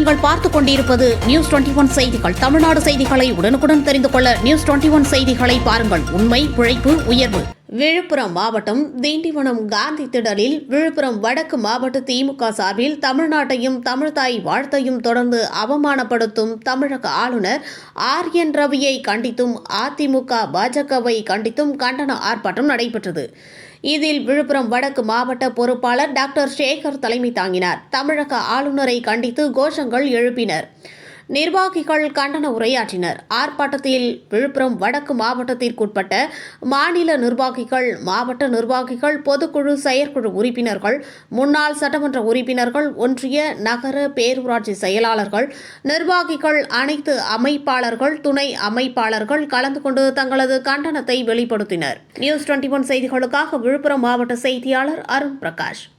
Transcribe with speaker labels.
Speaker 1: நீங்கள் பார்த்துக் கொண்டிருப்பது நியூஸ் 21 செய்திகள். தமிழ்நாடு செய்திகளை உடனுக்குடன் தெரிந்து கொள்ள நியூஸ் 21 செய்திகளை பாருங்கள். உண்மை, உழைப்பு, உயர்வு. விழுப்புரம் மாவட்டம் திண்டிவனம் காந்தி திடலில் விழுப்புரம் வடக்கு மாவட்ட திமுக சார்பில் தமிழ்நாட்டையும் தமிழ்தாய் வாழ்த்தையும் தொடர்ந்து அவமானப்படுத்தும் தமிழக ஆளுநர் ஆர்.என். ரவியை கண்டித்தும் அதிமுக பாஜகவை கண்டித்தும் கண்டன ஆர்ப்பாட்டம் நடைபெற்றது. இதில் விழுப்புரம் வடக்கு மாவட்ட பொறுப்பாளர் டாக்டர் சேகர் தலைமை தாங்கினார். தமிழக ஆளுநரை கண்டித்து கோஷங்கள் எழுப்பினர். நிர்வாகிகள் கண்டன உரையாற்றினர். ஆர்ப்பாட்டத்தில் விழுப்புரம் வடக்கு மாவட்டத்திற்குட்பட்ட மாநில நிர்வாகிகள், மாவட்ட நிர்வாகிகள், பொதுக்குழு, செயற்குழு உறுப்பினர்கள், முன்னாள் சட்டமன்ற உறுப்பினர்கள், ஒன்றிய, நகர, பேரூராட்சி செயலாளர்கள், நிர்வாகிகள், அனைத்து அமைப்பாளர்கள், துணை அமைப்பாளர்கள் கலந்து கொண்டு தங்களது கண்டனத்தை வெளிப்படுத்தினர். நியூஸ் 21 செய்திகளுக்காக விழுப்புரம் மாவட்ட செய்தியாளர் அருண் பிரகாஷ்.